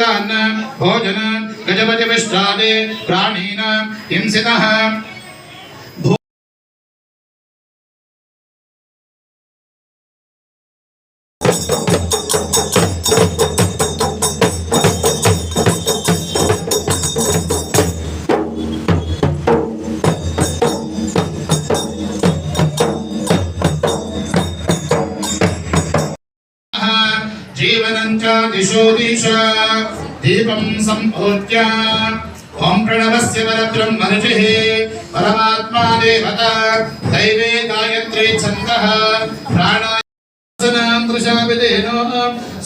भोजन गजपति विश्रादे प्राणीनां हिंसितः जीवनंच दिशो दिशा दीपं संपूज्य ओम प्रणवस्य परब्रह्मर्षिः परमात्मा देवता दैवे गायत्री छन्दः प्राणायामं दृशाविदेनो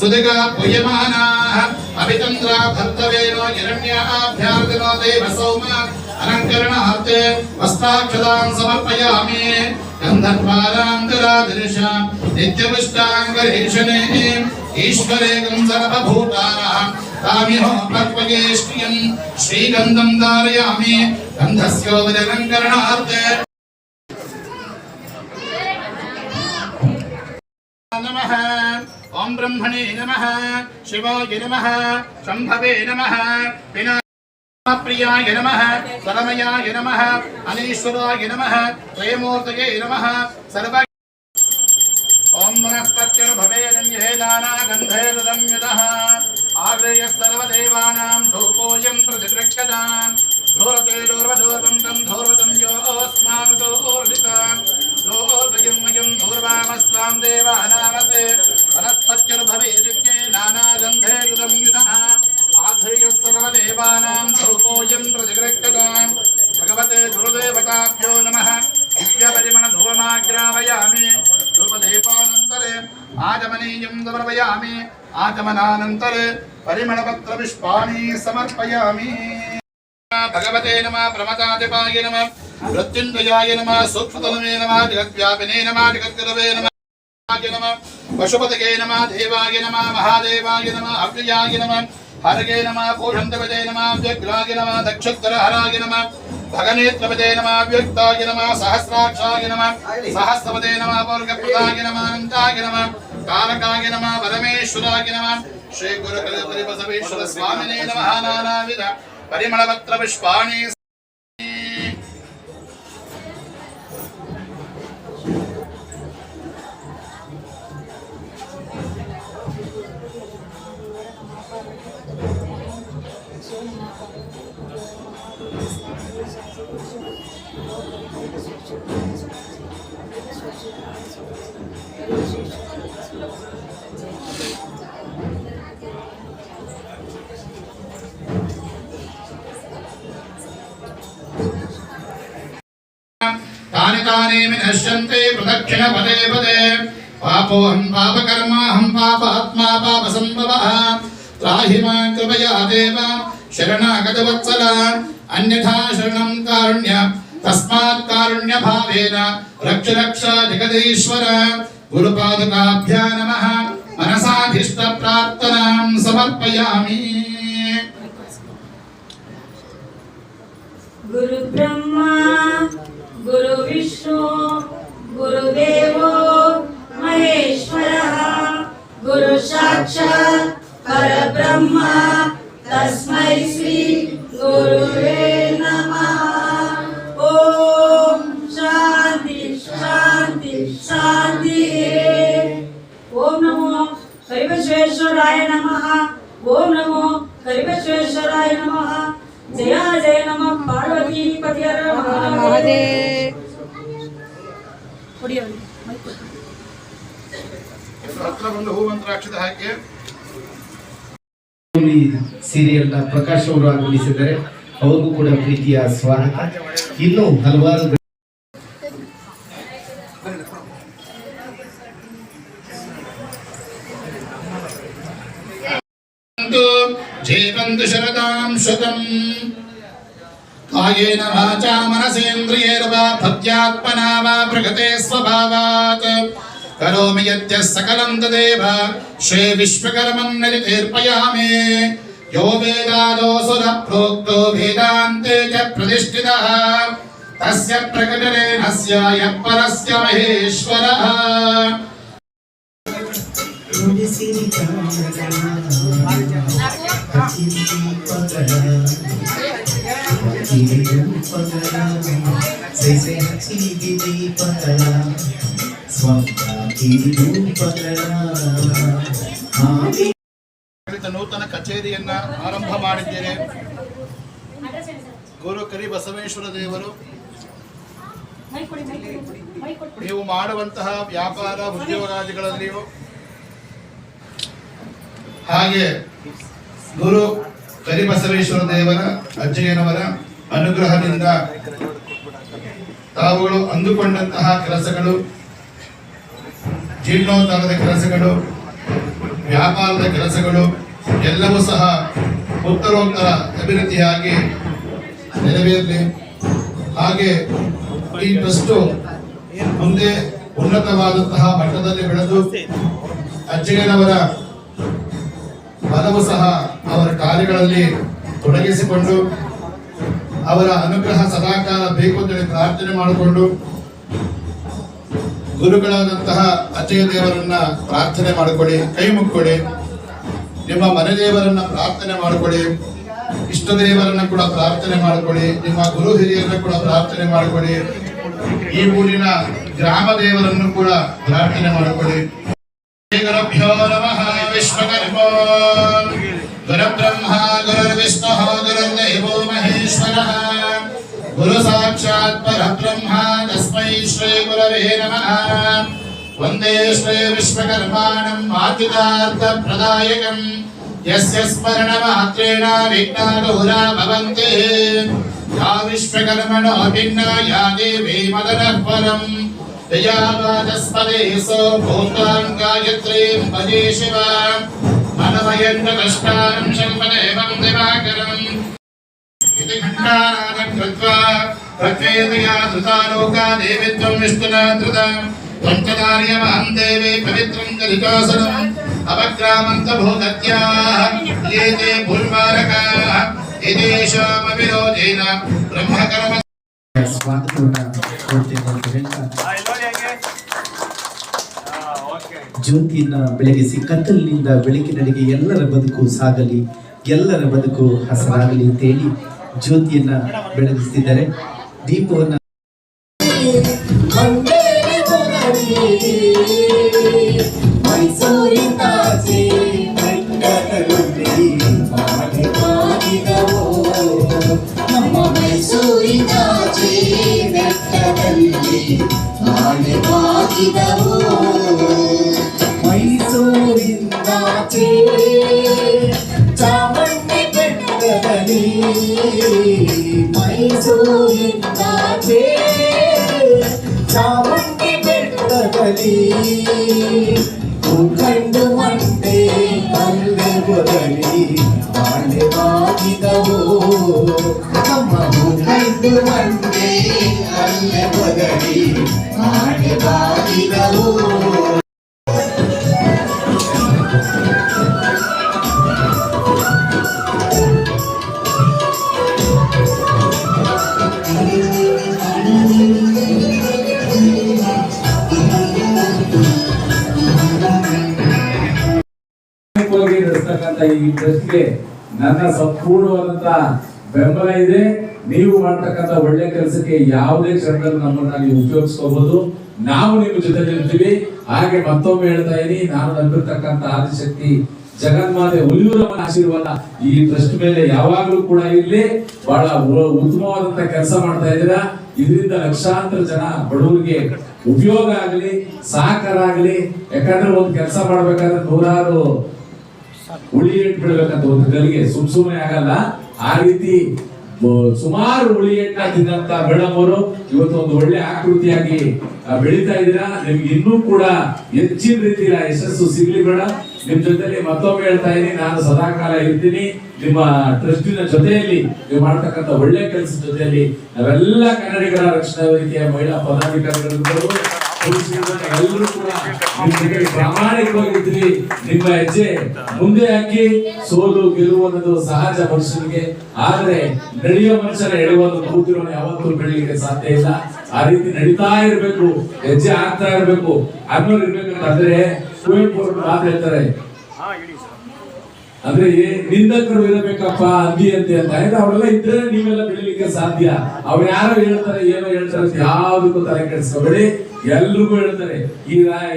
सुदिगा पूयमानाः अभितन्द्रा भर्तवेनो हिरण्याभ्यार्तिनो देवसौमा अलङ्करणार्थे वस्त्राक्षतां समर्पयामि गन्धर्वारान्तरादृशां नित्यपुष्टाङ्गरीषणे ईश्वरेकं सर्वभूतानां तामिहो प्रत्वगेष्टियं श्रीगन्धं धारयामि गन्धस्योपलङ्करणार्थे नमः ओम ब्रह्मणे नमः शिवाय नमः शंभवे नमः प्रियाय नमः परमयाय नमः अनीश्वराय नमः त्रयमूर्तये नमः सर्व ओम वनस्पत्युर्भवेरन्ये नानागन्धैर्दम्युतः आग्रेयः सर्वदेवानां धूपोऽयं प्रतिगृह्यताम् धूरते दूर्वदूर्वं तं धूर्वतं योऽस्मानुदूर्विताम् दोर्वयं वयं धूर्वामस्त्वां देवानामसे वनस्पत्युर्भवेरन्ये नानागन्धैर्दम्युतः आग्रेयः सर्वदेवानां धूपोऽयं प्रतिगृह्यताम् भगवते गुरुदेवताभ्यो नमः दिव्यपरिमलधूमाग्रावयामि धूपदीपानन्तरे आचमनीयं समर्पयामि आचमनानन्तरे परिमलपत्रपुष्पाणि समर्पयामि भगवते नमः प्रमदादिपाय नमः मृत्युञ्जयाय नमः सूक्ष्मतनुवे नमः जगद्व्यापिने नमः जगद्गुरवे नमः पशुपतये नमः देवाय नमः महादेवाय नमः अव्ययाय नमः हरगे नमः पूषन्तपदे नमः व्यग्राय नमः दक्षुत्तरहराय नमः भगनेत्रपदे नमः व्यक्ताय नमः सहस्राक्षाय नमः सहस्रपदे नमः पौर्गप्रदाय नमः अनन्ताय नमः कारकाय नमः परमेश्वराय नमः श्री गुरुकल्पबसवेश्वर स्वामिने नमः नानाविध परिमलपत्रपुष्पाणि तानि तानि विनश्यन्ते प्रदक्षिण पदे पदे पापोऽहं पापकर्माहं पापात्मा पापसम्भवः त्राहि मां कृपया देव शरणागतवत्सल अन्यथा शरणं कारुण्य तस्मात् कारुण्यभावेन रक्ष रक्ष जगदीश्वर गुरुपादुकाभ्यां नमः मनसाभीष्टप्रार्थनां समर्पयामि गुरु ब्रह्मा गुरु विष्णु गुरुदेवो महेश्वरः गुरु साक्षात् परब्रह्म तस्मै श्री गुरुवे नमः। ओम शांति शांति शांति। ओम नमो हरिबसवेश्वराय नमः। ओम नमो हरिबसवेश्वराय नमः। जय जय नमः पार्वती पति महादेव। ಸೀರಿಯಲ್ ಪ್ರಕಾಶ್ ಅವರು ಆಗಮಿಸಿದ್ದಾರೆ, ಅವ್ರಿಗೂ ಕೂಡ ಪ್ರೀತಿಯ ಸ್ವಾಗತ. ಇನ್ನು ಹಲವಾರು ಜೀವಂತು ಶರದಾಂ ಶತಂ ಕಾಯೇನ ವಾಚಾ ಮನಸೇಂದ್ರಿಯೈರ್ವಾ ಭಕ್ತ್ಯಾತ್ಮನಾ ವಾ ಪ್ರಕೃತೆ ಸ್ವಭಾವಾತ್ ಕರೋಮಿ ಯದ್ಯ ಸಕಲಂ ತದೇವ ಶ್ರೀ ವಿಶ್ವಕರ್ಮಂ ನರಿತೀರ್ಪಯಾಮಿ ಯೋ ವೇದಾದೋಸುರ ಪ್ರೋಕ್ತೋ ವೇದಾಂತೆ ಚ ಪ್ರತಿಷ್ಠಿತಃ ತಸ್ಯ ಪ್ರಕಟನೇನಸ್ಯ ಯಃ ಪರಸ್ಯ ಮಹೇಶ್ವರಃ. ಹಚ್ಚಿರಿ ದೀಪಗಳ ಸೈಸೆ ಹಚ್ಚಿರಿ ದೀಪಗಳ ಸ್ವಂತ ದೀಪಗಳ ನೂತನ ಕಚೇರಿಯನ್ನ ಆರಂಭ ಮಾಡಿದ್ದೇನೆ. ಗುರು ಕರಿಬಸವೇಶ್ವರ ದೇವರು ನೀವು ಮಾಡುವಂತಹ ವ್ಯಾಪಾರ ಉದ್ಯೋಗಾದಿಗಳಲ್ಲಿಯೂ ಹಾಗೆ ಗುರು ಕರಿಬಸವೇಶ್ವರ ದೇವರ ಅಜ್ಜಯ್ಯನವರ ಅನುಗ್ರಹದಿಂದ ತಾವುಗಳು ಅಂದುಕೊಂಡಂತಹ ಕೆಲಸಗಳು, ಜೀರ್ಣೋದ್ಧಾರದ ಕೆಲಸಗಳು, ವ್ಯಾಪಾರದ ಕೆಲಸಗಳು ಎಲ್ಲವೂ ಸಹ ಉತ್ತರೋತ್ತರ ಅಭಿವೃದ್ಧಿಯಾಗಿ ನೆರವೇರಲಿ. ಹಾಗೆ ಈ ಟ್ರಸ್ಟು ಮುಂದೆ ಉನ್ನತವಾದಂತಹ ಮಟ್ಟದಲ್ಲಿ ಬೆಳೆದು ಅಜ್ಜಯ್ಯನವರ ಬಲವು ಸಹ ಅವರ ಕಾರ್ಯಗಳಲ್ಲಿ ತೊಡಗಿಸಿಕೊಂಡು ಅವರ ಅನುಗ್ರಹ ಸದಾಕಾಲ ಬೇಕು ಅಂತೇಳಿ ಪ್ರಾರ್ಥನೆ ಮಾಡಿಕೊಂಡು ಗುರುಗಳಾದಂತಹ ಅಜ್ಜಯ್ಯ ದೇವರನ್ನ ಪ್ರಾರ್ಥನೆ ಮಾಡಿಕೊಡಿ, ಕೈ ಮುಕ್ಕೊಡಿ. ನಿಮ್ಮ ಮನೆ ದೇವರನ್ನ ಪ್ರಾರ್ಥನೆ ಮಾಡಿಕೊಡಿ, ಇಷ್ಟ ದೇವರನ್ನ ಕೂಡ ಪ್ರಾರ್ಥನೆ ಮಾಡಿಕೊಡಿ, ನಿಮ್ಮ ಗುರು ಹಿರಿಯರನ್ನ ಕೂಡ ಪ್ರಾರ್ಥನೆ ಮಾಡಿಕೊಡಿ, ಈ ಊರಿನ ಗ್ರಾಮ ದೇವರನ್ನು ಕೂಡ ಪ್ರಾರ್ಥನೆ ಮಾಡಿಕೊಡಿ. ಗುರುಭ್ಯೋ ನಮಃ. ವಿಶ್ವಕರ್ಮೋ ಗುರುಬ್ರಹ್ಮ ಗುರುರ್ವಿಷ್ಣು ಗುರುರ್ದೇವೋ ಮಹೇಶ್ವರಃ ಗುರು ಸಾಕ್ಷಾತ್ ಪರಬ್ರಹ್ಮ ತಸ್ಮೈ ಶ್ರೀ ಗುರವೇ ನಮಃ. ವಂದೇ ಶ್ರೀ ವಿಶ್ವಕರ್ಮಾಣಂ ಮಾರ್ಗಿತಾರ್ಥ ಪ್ರದಾಯಕಂ ಯಸ್ಯ ಸ್ಮರಣ ಮಾತ್ರೇಣ ವಿಘ್ನಾದೂರಾ ಭವಂತಿ. ಯಾ ವಿಶ್ವಕರ್ಮಣೋ ಭಿನ್ನ ಯಾ ದೇವಿ ಮದನಃ ಪರಂ ಯಯಾವಾದಸ್ಪದೇ ಸೋ ಭೂತಾಂ ಗಾಯತ್ರೀಂ ಭಜೆ ಶಿವಾಂ ಮನಮಯನ್ನ ಕಷ್ಟಾಂ ಶಂಪದೇವಂ ದಿವಾಕರಂ. ಇತಿ ಖಂಡಾನಾದಂ ಕೃತ್ವಾ ಪ್ರತ್ವೇದಯಾ ಧೃತಾಲೋಕಾ ದೇವಿತ್ವಂ ವಿಷ್ಣುನಾ ಧೃತಾಂ ತ್ವಂಚದಾರ್ಯಮಹಂ ದೇವಿ ಪವಿತ್ರಂ ಕಲಿಕಾಸನಂ ಅಪಗ್ರಾಮಂತ ಭೂತತ್ಯಾಃ ಏತೆ ಭೂರ್ವಾರಕಾಃ ಇದೇಶಾಮವಿರೋಧೇನ ಬ್ರಹ್ಮಕರ್ಮ ಸ್ವಾಗತವನ್ನು ಕೊಡ್ತೇನೆ ಅಂತ ಹೇಳ್ತಾ ಜ್ಯೋತಿಯನ್ನ ಬೆಳಗಿಸಿ ಕತ್ತಲಿನಿಂದ ಬೆಳಕಿನಡೆಗೆ ಎಲ್ಲರ ಬದುಕು ಸಾಗಲಿ, ಎಲ್ಲರ ಬದುಕು ಹಸರಾಗಲಿ ಅಂತೇಳಿ ಜ್ಯೋತಿಯನ್ನ ಬೆಳಗಿಸ್ತಿದ್ದಾರೆ. ದೀಪವನ್ನ ಮೈಸೂರಿಂದಾಚೆ ಚಾಮುಂಡಿ ಬೆಟ್ಟದಲ್ಲಿ, ಮೈಸೂರಿಂದಾಚೆ ಚಾಮುಂಡಿ ಬೆಟ್ಟದಲ್ಲಿ ಕಂಡು ಮಂಡೆ ಅಲ್ಲೇ ಬದಲಿ ಬಾಳೆವಾಗಿದವು. ನಮ್ಮ ಕಂಡು ಮಂಡೆ ಅಲ್ಲೇ ಬದಲಿ ಬಾಳೆವಾಗಿದವು. ನಡೆಸ್ತಕ್ಕಂಥ ಈ ಟ್ರಸ್ಟ್ಗೆ ನನ್ನ ಸಂಪೂರ್ಣವಾದಂತಹ ಬೆಂಬಲ ಇದೆ. ನೀವು ಮಾಡ್ತಕ್ಕಂಥ ಒಳ್ಳೆ ಕೆಲಸಕ್ಕೆ ಯಾವುದೇ ಕ್ಷಣದಲ್ಲಿ ನಮ್ಮನ್ನ ನೀವು ಉಪಯೋಗಿಸ್ಕೋಬಹುದು. ನಾವು ನಿಮ್ಮ ಜೊತೆ ಇರ್ತೀವಿ. ಹಾಗೆ ಮತ್ತೊಮ್ಮೆ ಹೇಳ್ತಾ ಇದೀನಿ, ನಾನು ನಂಬಿರ್ತಕ್ಕಂಥ ಆದಿಶಕ್ತಿ ಜಗನ್ಮಾತೆ ಹುಲಿಯೂರಮ್ಮನ ಆಶೀರ್ವಾದ ಈ ಟ್ರಸ್ಟ್ ಮೇಲೆ ಯಾವಾಗಲೂ ಕೂಡ ಇರ್ಲಿ. ಬಹಳ ಉತ್ತಮವಾದಂತ ಕೆಲಸ ಮಾಡ್ತಾ ಇದ್ದೀರಾ. ಇದರಿಂದ ಲಕ್ಷಾಂತರ ಜನ ಬಡವರಿಗೆ ಉಪಯೋಗ ಆಗಲಿ, ಸಹಕಾರ ಆಗಲಿ. ಯಾಕಂದ್ರೆ ಒಂದು ಕೆಲಸ ಮಾಡ್ಬೇಕಾದ್ರೆ ನೂರಾರು ಉಳಿ ಇಟ್ಬಿಡ್ಬೇಕಂತ ಒಂದು ಗಲಿಗೆ ಸುಮ್ಮನೆ ಆಗಲ್ಲ. ಆ ರೀತಿ ಸುಮಾರು ಉಳಿ ಎಟ್ಟ ತಿನ್ನಂತ ಮೇಡಮ್ ಅವರು ಇವತ್ತು ಒಂದು ಒಳ್ಳೆ ಆಕೃತಿಯಾಗಿ ಬೆಳೀತಾ ಇದ್ದೀರಾ. ನಿಮ್ಗೆ ಇನ್ನೂ ಕೂಡ ಹೆಚ್ಚಿನ ರೀತಿಯ ಯಶಸ್ಸು ಸಿಗ್ಲಿ ಮೇಡಮ್. ನಿಮ್ ಜೊತೆಲಿ ಮತ್ತೊಮ್ಮೆ ಹೇಳ್ತಾ ಇದೀನಿ, ನಾನು ಸದಾಕಾಲ ಇರ್ತೀನಿ ನಿಮ್ಮ ಟ್ರಸ್ಟಿನ ಜೊತೆಯಲ್ಲಿ. ನೀವು ಮಾಡ್ತಕ್ಕಂಥ ಒಳ್ಳೆ ಕೆಲಸದ ಜೊತೆಯಲ್ಲಿ ನಾವೆಲ್ಲ ಕನ್ನಡಿಗರ ರಕ್ಷಣಾ ವೇದಿಕೆಯ ಮಹಿಳಾ ಪದಾಧಿಕಾರಿಗಳು ಎಲ್ಲರೂ ಕೂಡ ಪ್ರಾಮಾಣಿಕವಾಗಿರ್ತೀವಿ. ನಿಮ್ಮ ಹೆಜ್ಜೆ ಮುಂದೆ ಹಾಕಿ. ಸೋಲು ಗೆಲುವು ಅನ್ನೋದು ಸಹಜ ಮನುಷ್ಯನಿಗೆ. ಆದ್ರೆ ನಡೆಯೋ ಮನುಷ್ಯನ ಎಳೆಯುವುದು ಕೂತಿರೋನು ಯಾವತ್ತೂ ಬೆಳಲಿಕ್ಕೆ ಸಾಧ್ಯ ಇಲ್ಲ. ಆ ರೀತಿ ನಡೀತಾ ಇರ್ಬೇಕು, ಹೆಜ್ಜೆ ಆಗ್ತಾ ಇರ್ಬೇಕು ಅನ್ನೋರು ಇರ್ಬೇಕಂತಂದ್ರೆ ಕುವೆಂಪು ಅವರು ಮಾತು ಹೇಳ್ತಾರೆ, ಅಂದ್ರೆ ನಿಂದಕರು ಇರಬೇಕಪ್ಪ ಅಂದಿ ಅಂತ ಹೇಳ್ತಾ ಅವರೆಲ್ಲ ಇದ್ರೆ ನೀವೆಲ್ಲ ಬೆಳಿಲಿಕ್ಕೆ ಸಾಧ್ಯ. ಅವ್ರು ಯಾರೋ ಹೇಳ್ತಾರೆ ಏನೋ ಹೇಳ್ತಾರೆ ಅಂತ ಯಾವ್ದಕ್ಕೂ ತಲೆ ಕೆಡಿಸ್ಕೋಬೇಡಿ. ಎಲ್ರಿಗೂ ಹೇಳ್ತಾರೆ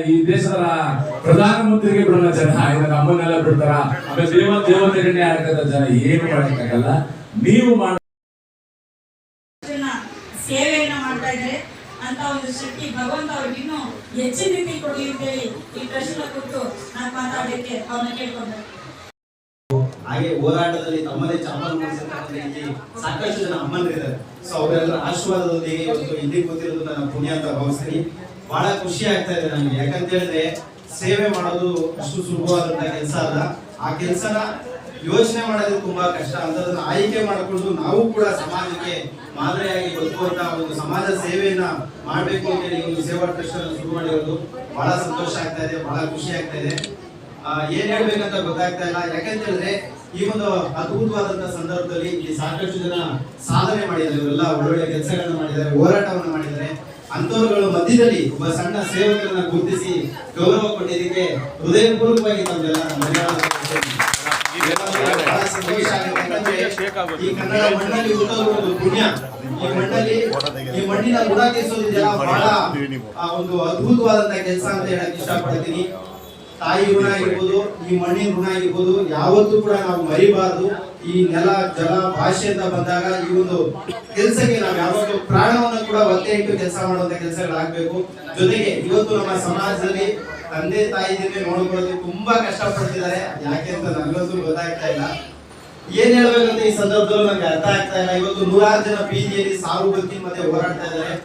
ಈ ದೇಶದ ಪ್ರಧಾನಮಂತ್ರಿಗೆ ಬಿಡಲ್ಲ ಜನ, ಇದನ್ನ ನಮ್ಮನ್ನೆಲ್ಲ ಬಿಡ್ತಾರ, ಆಮೇಲೆ ದೇವತೆಗಳನ್ನೇ ಆಡ್ಕದ ಜನ, ಏನು ಮಾಡಕ್ಕಾಗಲ್ಲ. ನೀವು ಸೇವೆಯನ್ನ ಮಾಡ್ತಾ ಇದ್ದಾರೆ ಅಂತ ಒಂದು ಶಕ್ತಿ ಭಗವಂತ ಅವ್ರಿಗೆ ಇನ್ನೂ ಹೆಚ್ಚಿನ ರೀತಿ ಕೊಡಿ ಅಂತೇಳಿ ಈ ಪ್ರಶ್ನೆ ಕೊಟ್ಟು ನಾನು ಮಾತಾಡಲಿಕ್ಕೆ ಅವ್ರನ್ನ ಕೇಳ್ಕೊಂಡೆ. ಹಾಗೆ ಹೋರಾಟದಲ್ಲಿ ತಮ್ಮದೇ ಚಾಪಲ್ ಮೂಡಿಸಿರ್ತಕ್ಕಂಥ ಸಾಕಷ್ಟು ಜನ ಅಮ್ಮಂದಿರಿದ್ದಾರೆ. ಸೊ ಅವರೆಲ್ಲರ ಆಶೀರ್ವಾದದೊಂದಿಗೆ ಇವತ್ತು ಇಲ್ಲಿ ಕೂತಿರೋದು ನನ್ನ ಪುಣ್ಯ ಅಂತ ಭಾವಿಸ್ತೀನಿ. ಬಹಳ ಖುಷಿ ಆಗ್ತಾ ಇದೆ ನನಗೆ, ಯಾಕಂತ ಹೇಳಿದ್ರೆ ಸೇವೆ ಮಾಡೋದು ಅಷ್ಟು ಸುಲಭವಾದಂತ ಕೆಲಸ ಅಲ್ಲ. ಆ ಕೆಲಸನ ಯೋಚನೆ ಮಾಡೋದು ತುಂಬಾ ಕಷ್ಟ. ಅಂತದನ್ನ ಆಯ್ಕೆ ಮಾಡಿಕೊಂಡು ನಾವು ಕೂಡ ಸಮಾಜಕ್ಕೆ ಮಾದರಿಯಾಗಿ ಬದುಕುವಂತ ಒಂದು ಸಮಾಜ ಸೇವೆಯನ್ನ ಮಾಡ್ಬೇಕು ಅಂತ ಹೇಳಿ ಒಂದು ಸೇವಾ ಟ್ರಸ್ಟ್ ಅನ್ನು ಶುರು ಮಾಡಿರೋದು ಬಹಳ ಸಂತೋಷ ಆಗ್ತಾ ಇದೆ, ಬಹಳ ಖುಷಿ ಆಗ್ತಾ ಇದೆ. ಏನ್ ಹೇಳ್ಬೇಕಂತ ಗೊತ್ತಾಗ್ತಾ ಇಲ್ಲ. ಯಾಕಂತ ಹೇಳಿದ್ರೆ ಈ ಒಂದು ಅದ್ಭುತವಾದಂತಹ ಸಂದರ್ಭದಲ್ಲಿ ಇಲ್ಲಿ ಸಾಕಷ್ಟು ಜನ ಸಾಧನೆ ಮಾಡಿದ್ದಾರೆ, ಇವರೆಲ್ಲ ಒಳ್ಳೊಳ್ಳೆ ಕೆಲಸಗಳನ್ನ ಮಾಡಿದ್ದಾರೆ, ಹೋರಾಟವನ್ನು ಮಾಡಿದ್ದಾರೆ. ಅಂತವರುಗಳ ಮಧ್ಯದಲ್ಲಿ ಒಬ್ಬ ಸಣ್ಣ ಸೇವಕರನ್ನ ಗುರುತಿಸಿ ಗೌರವ ಕೊಟ್ಟಿದ್ದಕ್ಕೆ ಹೃದಯಪೂರ್ವಕವಾಗಿ ನಮ್ಮೆಲ್ಲ ಬಹಳ ಸಂತೋಷ ಆಗುತ್ತೆ. ಈ ಕನ್ನಡ ಮಣ್ಣಲ್ಲಿ ಹುಟ್ಟೋದು ಪುಣ್ಯ. ಈ ಮಣ್ಣಿನ ಋಣ ತೀರಿಸೋದಿದೆಯಲ್ಲ ಬಹಳ ಒಂದು ಅದ್ಭುತವಾದಂತಹ ಕೆಲಸ ಅಂತ ಹೇಳಕ್ ಇಷ್ಟಪಡ್ತೀನಿ. ತಾಯಿ ಋಣ ಆಗಿರ್ಬೋದು, ಈ ಮಣ್ಣಿನ ಋಣ ಆಗಿರ್ಬೋದು, ಯಾವತ್ತೂ ಕೂಡ ನಾವು ಮರಿಬಾರದು. ಈ ನೆಲ ಜಲ ಭಾಷೆ ಅಂತ ಬಂದಾಗ ಈ ಒಂದು ಕೆಲಸಕ್ಕೆ ನಾವು ಯಾವತ್ತೂ ಪ್ರಾಣವನ್ನು ಕೂಡ ಒತ್ತೆ ಇಟ್ಟು ಕೆಲಸ ಮಾಡುವಂತ ಕೆಲಸಗಳಾಗಬೇಕು. ಜೊತೆಗೆ ಇವತ್ತು ನಮ್ಮ ಸಮಾಜದಲ್ಲಿ ತಂದೆ ತಾಯಿ ಜೊತೆ ನೋಡ್ಕೊಳ್ಳೋದು ತುಂಬಾ ಕಷ್ಟಪಡ್ತಿದ್ದಾರೆ. ಯಾಕೆ ಅಂತ ನನಗಂತೂ ಗೊತ್ತಾಗ್ತಾ ಇಲ್ಲ. ಏನ್ ಹೇಳ್ಬೇಕಂತ ಈ ಸಂದರ್ಭದಲ್ಲಿ ನನಗೆ ಅರ್ಥ ಆಗ್ತಾ ಇಲ್ಲ. ಇವತ್ತು 100 ಜನ ಬೀದಿಯಲ್ಲಿ ಸಾವು ಬದುಕಿನ ಮಧ್ಯೆ ಹೋರಾಡ್ತಾ ಇದ್ದಾರೆ.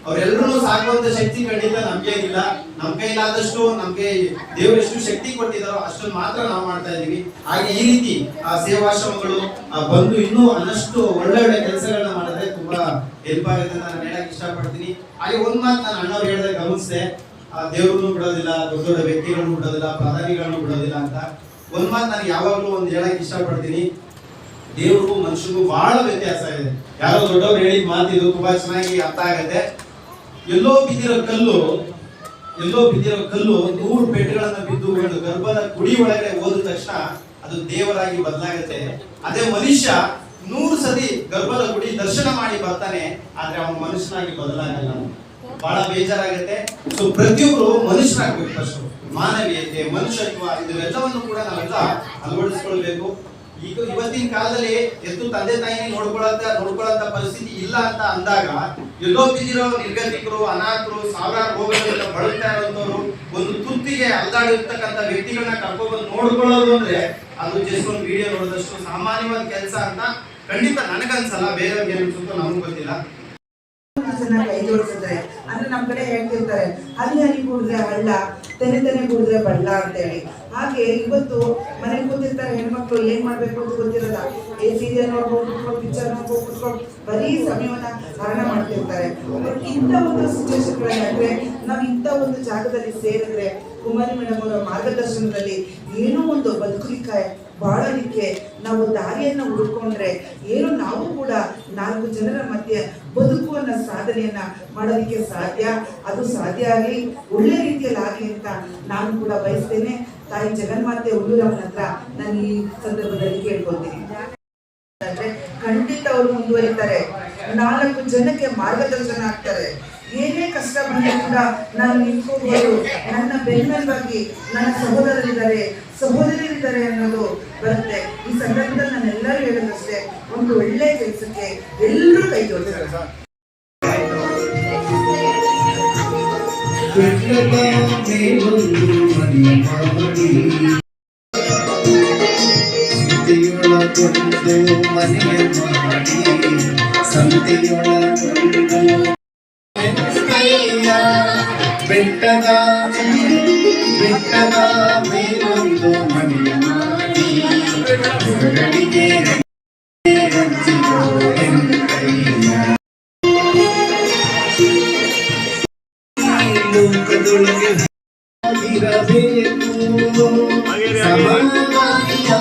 ಅವರೆಲ್ಲರೂ ಸಾಕುವಂತ ಶಕ್ತಿ ಖಂಡಿತ ನಮ್ಗೆ ಇಲ್ಲ. ನಮ್ ಕೈಲಾದಷ್ಟು ನಮ್ಗೆ ದೇವರು ಎಷ್ಟು ಶಕ್ತಿ ಕೊಟ್ಟಿದಾರೋ ಅಷ್ಟನ್ನು ಮಾತ್ರ ನಾವು ಮಾಡ್ತಾ ಇದೀವಿ. ಹಾಗೆ ಈ ರೀತಿ ಆ ಸೇವಾಶ್ರಮಗಳು ಬಂದು ಇನ್ನೂ ಅನ್ನಷ್ಟು ಒಳ್ಳೊಳ್ಳೆ ಕೆಲಸಗಳನ್ನ ಮಾಡಿದ್ರೆ ತುಂಬಾ ಹೆಲ್ಪ್ ಆಗುತ್ತೆ ಅಂತ ನಾನು ಹೇಳಕ್ ಇಷ್ಟಪಡ್ತೀನಿ. ಹಾಗೆ ಒಂದ್ ಮಾತು ನಾನು ಅಣ್ಣವ್ರು ಹೇಳಿದಾಗ ಗಮನಿಸಿದೆ, ದೇವ್ರನ್ನು ಬಿಡೋದಿಲ್ಲ, ದೊಡ್ಡ ದೊಡ್ಡ ವ್ಯಕ್ತಿಗಳನ್ನು ಬಿಡೋದಿಲ್ಲ, ಪ್ರಧಾನಿಗಳನ್ನು ಬಿಡೋದಿಲ್ಲ ಅಂತ. ಒಂದ್ ಮಾತು ನಾನು ಯಾವಾಗ್ಲೂ ಒಂದ್ ಹೇಳಕ್ ಇಷ್ಟಪಡ್ತೀನಿ, ದೇವ್ರಿಗೂ ಮನುಷ್ಯರಿಗೂ ಬಹಳ ವ್ಯತ್ಯಾಸ ಇದೆ. ಯಾರೋ ದೊಡ್ಡವ್ರು ಹೇಳಿದ ಮಾತಿದು ತುಂಬಾ ಚೆನ್ನಾಗಿ ಅರ್ಥ ಆಗತ್ತೆ. ಎಲ್ಲೋ ಬಿದ್ದಿರೋ ಕಲ್ಲು 100 ಪೆಟ್ಟುಗಳನ್ನ ಬಿದ್ದು ಒಂದು ಗರ್ಭದ ಗುಡಿ ಒಳಗಡೆ ಹೋದ ತಕ್ಷಣ ಅದು ದೇವರಾಗಿ ಬದಲಾಗುತ್ತೆ. ಅದೇ ಮನುಷ್ಯ 100 ಸತಿ ಗರ್ಭದ ಗುಡಿ ದರ್ಶನ ಮಾಡಿ ಬರ್ತಾನೆ, ಆದ್ರೆ ಅವನು ಮನುಷ್ಯನಾಗಿ ಬದಲಾಗಲ್ಲ. ಬಹಳ ಬೇಜಾರಾಗುತ್ತೆ. ಸೊ ಪ್ರತಿಯೊಬ್ಬರು ಮನುಷ್ಯರಾಗಬೇಕು. ಫಸ್ಟ್ ಮಾನವೀಯತೆ, ಮನುಷ್ಯತ್ವ ಇದೆಲ್ಲವನ್ನು ಕೂಡ ನಾವೆಲ್ಲ ಅಳವಡಿಸಿಕೊಳ್ಬೇಕು. ಈಗ ಇವತ್ತಿನ ಕಾಲದಲ್ಲಿ ಎಷ್ಟು ತಂದೆ ತಾಯಿನಿ ನೋಡ್ಕೊಳ್ಳಂತ ಪರಿಸ್ಥಿತಿ ಇಲ್ಲ ಅಂತ ಅಂದಾಗ ಎಲ್ಲೋ ಬಿದ್ದಿರೋ ನಿರ್ಗತಿಕರು, ಅನಾಥರು, ಸಾವಿರಾರು ರೋಗಗಳಿಂದ ಬಳಲ್ತಾ ಇರುವಂತವ್ರು, ಒಂದು ತುತ್ತಿಗೆ ಅಲ್ದಾಡಿರ್ತಕ್ಕಂಥ ವ್ಯಕ್ತಿಗಳನ್ನ ಕರ್ಕೊಂಡ್ಬಂದು ನೋಡ್ಕೊಳ್ಳೋದು ಅಂದ್ರೆ ಅದು ಜಸ್ಟ್ ಒಂದು ವಿಡಿಯೋ ನೋಡಿದಷ್ಟು ಸಾಮಾನ್ಯವಾದ ಕೆಲಸ ಅಂತ ಖಂಡಿತ ನನಗನ್ಸಲ್ಲ. ಬೇರೆಯವ್ರಿಗೆ ಏನು ಅನ್ಸುತ್ತೋ ನಮ್ಗೆ ಗೊತ್ತಿಲ್ಲ. ಕೈ ಜೋಡಿಸಿದ್ರೆ ಅಂದ್ರೆ ನಮ್ ಕಡೆ ಹೇಳ್ತಿರ್ತಾರೆ, ಹನಿ ಕುಡಿದ್ರೆ ಹಳ್ಳ, ತೆನೆ ಕುಡಿದ್ರೆ ಬಳ್ಳ ಅಂತ ಹೇಳಿ. ಹಾಗೆ ಇವತ್ತು ಮನೆಗೆ ಕೂತಿರ್ತಾರೆ ಹೆಣ್ಮಕ್ಳು, ಏನ್ ಮಾಡ್ಬೇಕು ಅಂತ ಗೊತ್ತಿರಲ್ಲ. ಸೀರಿಯಲ್ ನೋಡ್ಬೋದು, ಕುತ್ಕೊಂಡು ಪಿಕ್ಚರ್ ನೋಡ್ಬೋದು, ಕುತ್ಕೊಂಡು ಬರೀ ಸಮಯವನ್ನ ಹರಣ ಮಾಡ್ತಿರ್ತಾರೆ. ಇಂಥ ಒಂದು ಸಿಚುವೇಶನ್ಗಳಲ್ಲಿ ಅಂದ್ರೆ ನಾವ್ ಇಂಥ ಒಂದು ಜಾಗದಲ್ಲಿ ಸೇರಿದ್ರೆ ಕುಮಾರಿ ಮೇಡಮ್ ಅವರ ಮಾರ್ಗದರ್ಶನದಲ್ಲಿ ಏನೋ ಒಂದು ಬದುಕಲಿಕ್ಕೆ ಬಾಳಲಿಕ್ಕೆ ನಾವು ದಾರಿಯನ್ನ ಹುಡುಕೊಂಡ್ರೆ ಏನು ನಾವು ಕೂಡ 4 ಜನರ ಮಧ್ಯೆ ಬದುಕುವನ್ನ ಸಾಧನೆಯನ್ನ ಮಾಡೋದಕ್ಕೆ ಸಾಧ್ಯ. ಅದು ಸಾಧ್ಯ ಆಗಲಿ, ಒಳ್ಳೆ ರೀತಿಯಲ್ಲಿ ಆಗಲಿ ಅಂತ ನಾನು ಕೂಡ ಬಯಸ್ತೇನೆ. ತಾಯಿ ಜಗನ್ಮಾತೆ ಹುಲ್ಲೂರಮ್ಮನ ಹತ್ರ ನಾನು ಈ ಸಂದರ್ಭದಲ್ಲಿ ಕೇಳ್ಕೊತೀನಿ. ಖಂಡಿತ ಅವರು ಮುಂದುವರಿತಾರೆ, 4 ಜನಕ್ಕೆ ಮಾರ್ಗದರ್ಶನ ಆಗ್ತಾರೆ. ಏನೇ ಕಷ್ಟ ಬಂದರೂ ಕೂಡ ನಾನು ನಿಂತ್ಕೋಬಹುದು, ನನ್ನ ಬೆನ್ನೆಲುಬಾಗಿ ನನ್ನ ಸಹೋದರಿಯರಿದ್ದಾರೆ ಅನ್ನೋದು ಬರುತ್ತೆ. ಈ ಸಂದರ್ಭದಲ್ಲಿ ನಾನು ಎಲ್ಲರೂ ಹೇಳೋದಷ್ಟೇ, ಒಂದು ಒಳ್ಳೆ ಕೆಲಸಕ್ಕೆ ಎಲ್ಲರೂ ಕೈ ಜೋಡಿಸ್ತಾರೆ. ಬೆಟ್ಟದ ಮೇಲೊಂದು ಮನೆಯ ಮಾಡಿ ಗಡಿಗೆ ಲೋಕದೊಳಗೆ ಇರಬೇಕು, ಸಮಾಧಾನಿಯಾಗಿರಬೇಕು.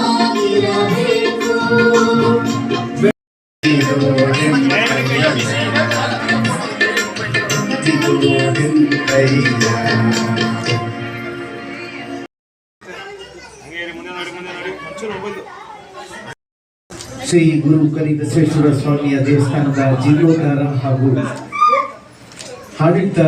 ಮುಂದೆ ನೋಡಿ ಒಂಚೂರು ಹೋಗ್ಬೋದು. ಶ್ರೀ ಗುರು ಕರಿಬಸವೇಶ್ವರ ಸ್ವಾಮಿಯ ದೇವಸ್ಥಾನದ ಜೀರ್ಣೋದ್ಧಾರ ಹಾಗೂ ಆಡಳಿತ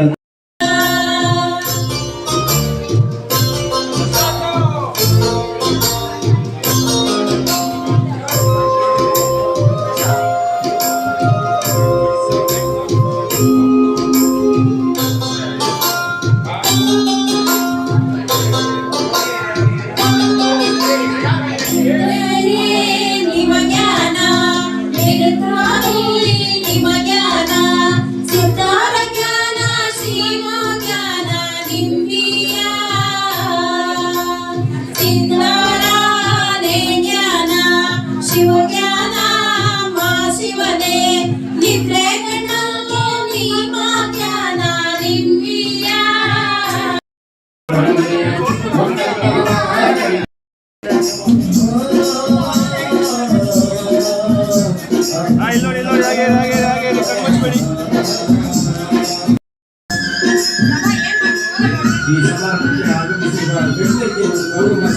ಈ ಸಮಾರಂಭಕ್ಕೆ ಆಗಮಿಸಿದ ಗಣ್ಯರಿಗೆ ಗೌರವ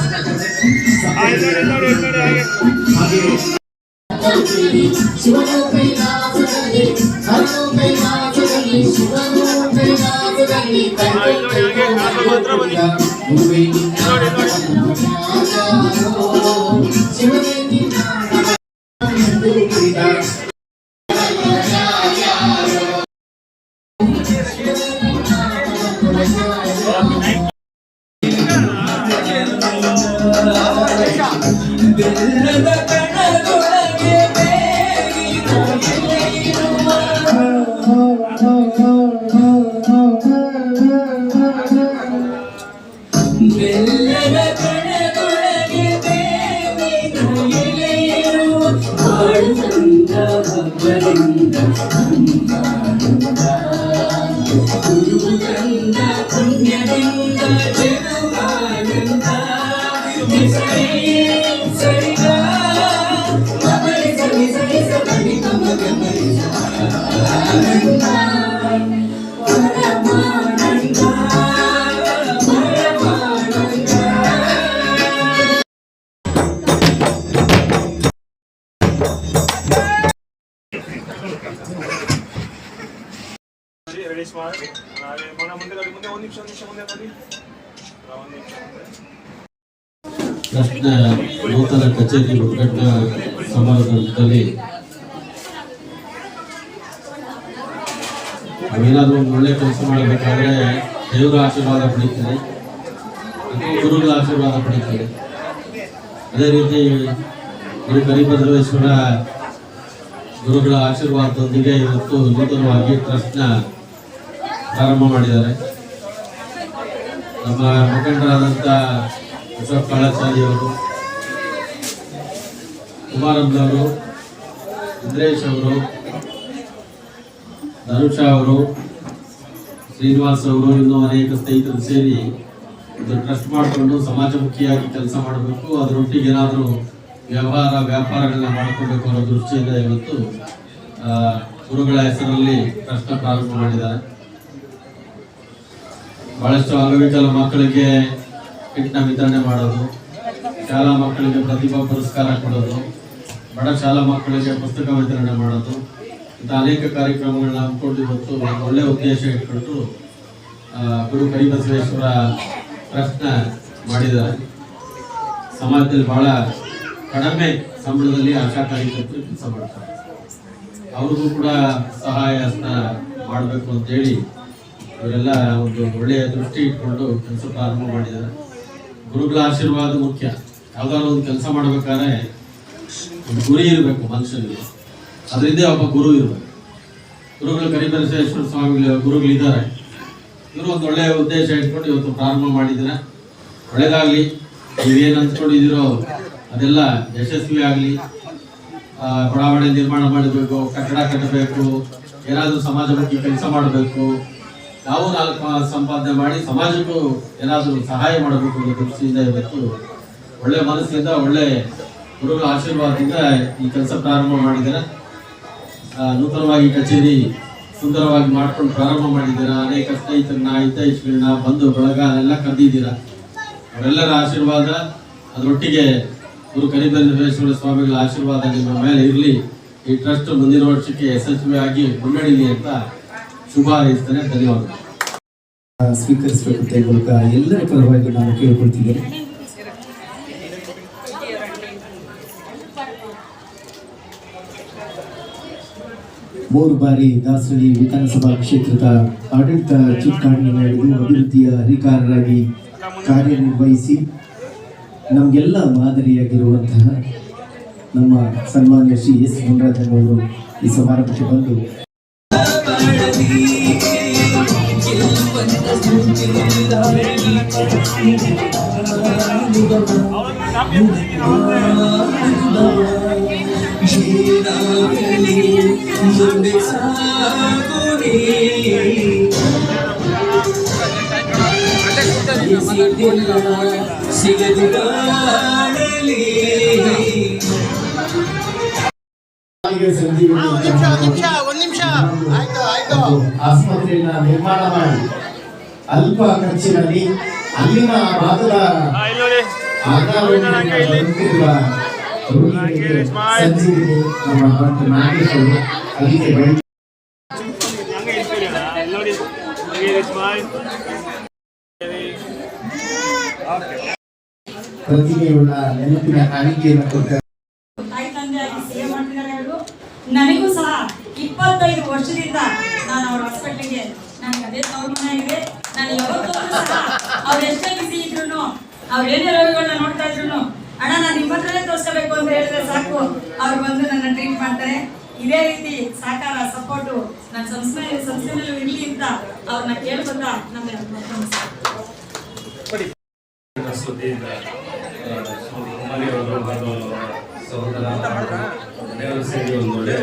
ಹಾಗೆ ಶಿವನು ಕೈಲಾಸದಲ್ಲಿ ಹರನು ಕೈಲಾಸದಲ್ಲಿ ಶಿವನು ಕೈಲಾಸದಲ್ಲಿ ಶಿವನೇ ನಿನ್ನ ಟ್ರಸ್ಟ್ನ ನೂತನ ಕಚೇರಿ ಉದ್ಘಾಟನಾ ಸಮಾರಂಭದಲ್ಲಿ ನಾವೇನಾದರೂ ಒಂದು ಒಳ್ಳೆ ಕೆಲಸ ಮಾಡಬೇಕಾದ್ರೆ ದೇವರ ಆಶೀರ್ವಾದ ಪಡೀತಾರೆ ಅಥವಾ ಗುರುಗಳ ಆಶೀರ್ವಾದ ಪಡೀತಾರೆ. ಅದೇ ರೀತಿ ಗುರು ಕರಿಬಸವೇಶ್ವರ ಗುರುಗಳ ಆಶೀರ್ವಾದದೊಂದಿಗೆ ಇವತ್ತು ನೂತನವಾಗಿ ಟ್ರಸ್ಟ್ನ ಪ್ರಾರಂಭ ಮಾಡಿದ್ದಾರೆ. ನಮ್ಮ ಮುಖಂಡರಾದಂಥ ಅಶೋಕ್ ಕಾಳಾಚಾರ್ಯವರು, ಕುಮಾರಮ್ಮನವರು, ಇಂದ್ರೇಶ್ ಅವರು, ಧನುಷ ಅವರು, ಶ್ರೀನಿವಾಸ್ ಅವರು, ಇನ್ನೂ ಅನೇಕ ಸ್ನೇಹಿತರು ಸೇರಿ ಇದು ಟ್ರಸ್ಟ್ ಮಾಡಿಕೊಂಡು ಸಮಾಜಮುಖಿಯಾಗಿ ಕೆಲಸ ಮಾಡಬೇಕು, ಅದರೊಟ್ಟಿಗೆ ಏನಾದರೂ ವ್ಯಾಪಾರಗಳನ್ನ ಮಾಡಿಕೊಳ್ಬೇಕು ಅನ್ನೋ ದೃಷ್ಟಿಯಿಂದ ಇವತ್ತು ಗುರುಗಳ ಹೆಸರಲ್ಲಿ ಟ್ರಸ್ಟ್ನ ಪ್ರಾರಂಭ ಮಾಡಿದ್ದಾರೆ. ಬಹಳಷ್ಟು ಅಂಗವಿಕಲ ಮಕ್ಕಳಿಗೆ ಕಿಟ್ನ ವಿತರಣೆ ಮಾಡೋದು, ಶಾಲಾ ಮಕ್ಕಳಿಗೆ ಪ್ರತಿಭಾ ಪುರಸ್ಕಾರ ಕೊಡೋದು, ಬಡ ಶಾಲಾ ಮಕ್ಕಳಿಗೆ ಪುಸ್ತಕ ವಿತರಣೆ ಮಾಡೋದು, ಇಂಥ ಅನೇಕ ಕಾರ್ಯಕ್ರಮಗಳನ್ನ ಹಮ್ಮಿಕೊಂಡು ಇವತ್ತು ಒಂದು ಒಳ್ಳೆಯ ಉದ್ದೇಶ ಇಟ್ಕೊಂಡು ಗುರು ಕರಿಬಸವೇಶ್ವರ ಟ್ರಸ್ಟ್ನ ಮಾಡಿದ್ದಾರೆ. ಸಮಾಜದಲ್ಲಿ ಬಹಳ ಕಡಿಮೆ ಸಂಬಳದಲ್ಲಿ ಆಶಾ ಕಾರ್ಯಕರ್ತರು ಕೆಲಸ ಮಾಡ್ತಾರೆ. ಅವ್ರಿಗೂ ಕೂಡ ಸಹಾಯ ಹಸ್ತ ಮಾಡಬೇಕು ಅಂತೇಳಿ ಇವರೆಲ್ಲ ಒಂದು ಒಳ್ಳೆಯ ದೃಷ್ಟಿ ಇಟ್ಕೊಂಡು ಕೆಲಸ ಪ್ರಾರಂಭ ಮಾಡಿದ್ದಾರೆ. ಗುರುಗಳ ಆಶೀರ್ವಾದ ಮುಖ್ಯ. ಯಾವ್ದಾದ್ರು ಒಂದು ಕೆಲಸ ಮಾಡ್ಬೇಕಾದ್ರೆ ಒಂದು ಗುರಿ ಇರಬೇಕು ಮನುಷ್ಯನಿಗೆ, ಅದರಿಂದ ಒಬ್ಬ ಗುರು ಇರಬೇಕು. ಗುರುಗಳು ಕರಿಬಸವೇಶ್ವರ ಸ್ವಾಮಿ ಗುರುಗಳಿದ್ದಾರೆ. ಇವರು ಒಂದು ಒಳ್ಳೆಯ ಉದ್ದೇಶ ಇಟ್ಕೊಂಡು ಇವತ್ತು ಪ್ರಾರಂಭ ಮಾಡಿದ್ದಾರೆ. ಒಳ್ಳೇದಾಗ್ಲಿ. ನೀವೇನು ಅಂದ್ಕೊಂಡಿದ್ದೀರೋ ಅದೆಲ್ಲ ಯಶಸ್ವಿ ಆಗಲಿ. ಬಡಾವಣೆ ನಿರ್ಮಾಣ ಮಾಡಬೇಕು, ಕಟ್ಟಡ ಕಟ್ಟಬೇಕು, ಏನಾದರೂ ಸಮಾಜಮುಖಿ ಕೆಲಸ ಮಾಡಬೇಕು, ನಾವು ನಾಲ್ಕು ಸಂಪಾದನೆ ಮಾಡಿ ಸಮಾಜಕ್ಕೂ ಏನಾದರೂ ಸಹಾಯ ಮಾಡಬೇಕು ಅನ್ನೋ ದೃಷ್ಟಿಯಿಂದ ಇವತ್ತು ಒಳ್ಳೆ ಮನಸ್ಸಿಂದ ಒಳ್ಳೆ ಗುರುಗಳ ಆಶೀರ್ವಾದದಿಂದ ಈ ಕೆಲಸ ಪ್ರಾರಂಭ ಮಾಡಿದ್ದಾರೆ. ನೂತನವಾಗಿ ಕಚೇರಿ ಸುಂದರವಾಗಿ ಮಾಡ್ಕೊಂಡು ಪ್ರಾರಂಭ ಮಾಡಿದ್ದೀರಾ. ಅನೇಕ ಸ್ನೇಹಿತರನ್ನ, ಹಿತೈಷಿಗಳನ್ನ, ಬಂಧು ಬಳಗ ಎಲ್ಲ ಕರೆದಿದ್ದೀರಾ. ಅವರೆಲ್ಲರ ಆಶೀರ್ವಾದ ಅದರೊಟ್ಟಿಗೆ ಗುರು ಕರಿಬಸವೇಶ್ವರ ಸ್ವಾಮಿಗಳ ಆಶೀರ್ವಾದ ನಿಮ್ಮ ಮೇಲೆ ಇರಲಿ. ಈ ಟ್ರಸ್ಟ್ ಮುಂದಿನ ವರ್ಷಕ್ಕೆ ಯಶಸ್ವಿಯಾಗಿ ಮುನ್ನಡೆಯಲಿ ಅಂತ ಶುಭ ಹಾರೈಸ್ತೇನೆ. ಧನ್ಯವಾದಗಳು. ಸ್ವೀಕರಿಸಬೇಕು ಅಂತ ಮೂಲಕ ಎಲ್ಲರ ಪರವಾಗಿ ನಾನು ಕೇಳಿಕೊಳ್ತಿದ್ದೇನೆ. ಮೂರು ಬಾರಿ ದಾಸಳಿ ವಿಧಾನಸಭಾ ಕ್ಷೇತ್ರದ ಆಡಳಿತ ಚುಕ್ಕಾಣಿಯನ್ನು ಹಿಡಿದು ಅಭಿವೃದ್ಧಿಯ ಅಧಿಕಾರರಾಗಿ ಕಾರ್ಯನಿರ್ವಹಿಸಿ ನಮಗೆಲ್ಲ ಮಾದರಿಯಾಗಿರುವಂತಹ ನಮ್ಮ ಸನ್ಮಾನ್ಯ ಶ್ರೀ ಎಸ್ ಮುನರಾಜನವರು ಈ ಸಮಾರಂಭಕ್ಕೆ ಬಂದು ಆಸ್ಪತ್ರೆಯನ್ನ ನಿರ್ಮಾಣ ಮಾಡಿ ಅಲ್ಪ ಖರ್ಚಿನಲ್ಲಿ ಅಲ್ಲಿನ ಭಾಗದ ಸಂಜೀವಿನಿ ನಮ್ಮ ಡಾಕ್ಟರ್ ನಾಗೇಶ್ ಅವರು ಅಲ್ಲಿಗೆ ಪ್ರತಿಮೆಯುಳ್ಳ ನೆನಪಿನ ಕಾಣಿಕೆಯನ್ನು ಕೊಡ್ತಾರೆ. ತಾಯಿ ತಂದೆಯಾಗಿ ಸೇವೆ ಮಾಡ್ತಿದ್ದಾರೆ ಅವರು. ನನಗೂ ಸಹ 25 ವರ್ಷದಿಂದ ನಾನು ಅವ್ರ ಹಾಸ್ಪಿಟ್ಲಿಗೆ ನನಗೆ ಅದೇ ತವ್ರ ಮನೆ ಇದೆ. ನಾನು ಯಾವತ್ತೂ ಸಹ ಅವ್ರು ಎಷ್ಟೇ ಬಿಸಿ ಇದ್ರು, ಅವ್ರು ಏನೇ ರೋಗಿಗಳನ್ನ ನೋಡ್ತಾ ಇದ್ರು, ಅಣ್ಣ ನಾನು ನಿಮ್ಮ ಹತ್ರನೇ ತೋರಿಸ್ಕೋಬೇಕು ಅಂತ ಹೇಳಿದ್ರೆ ಸಾಕು, ಅವ್ರು ಬಂದು ನನ್ನ ಟ್ರೀಟ್ ಮಾಡ್ತಾರೆ. ಇದೇ ರೀತಿ ಸಹಕಾರ ಸಪೋರ್ಟು ನನ್ನ ಸಂಸ್ಥೆನಲ್ಲೂ ಇರಲಿ ಅಂತ ಅವ್ರನ್ನ ಕೇಳ್ಕೊಂಡ ನಮಗೆ ದೇವರ ಸೇರಿ ಒಂದು ಒಳ್ಳೆ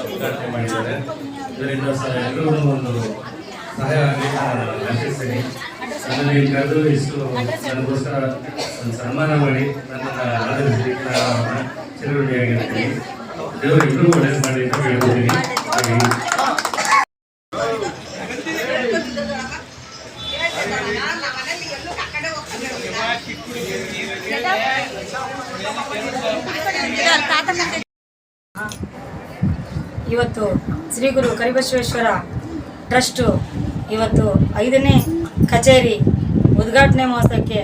ಉದ್ಘಾಟನೆ ಮಾಡಿದ್ದಾರೆ. ಇದರಿಂದ ಎಲ್ಲರೂ ಒಂದು ಸಹಾಯ ಆಗಲಿ ಆಶಿಸ್ತೀನಿ. ನನ್ನಲ್ಲಿ ಕರೆದು ಇಷ್ಟು ನನಗೋಸ್ಕರ ಒಂದು ಸನ್ಮಾನ ಮಾಡಿ ನನ್ನನ್ನು ಆಧರಿಸಿ ಚಿರಋಣಿಯಾಗಿರ್ತೀನಿ. ದೇವರು ಇನ್ನೂ ಒಳ್ಳೇದು ಮಾಡಿ ಅಂತ ಹೇಳ್ತೀನಿ. ಇವತ್ತು ಶ್ರೀ ಗುರು ಕರಿಬಸವೇಶ್ವರ ಟ್ರಸ್ಟು ಇವತ್ತು 5ನೇ ಕಚೇರಿ ಉದ್ಘಾಟನೆ ಮಹೋತ್ಸವಕ್ಕೆ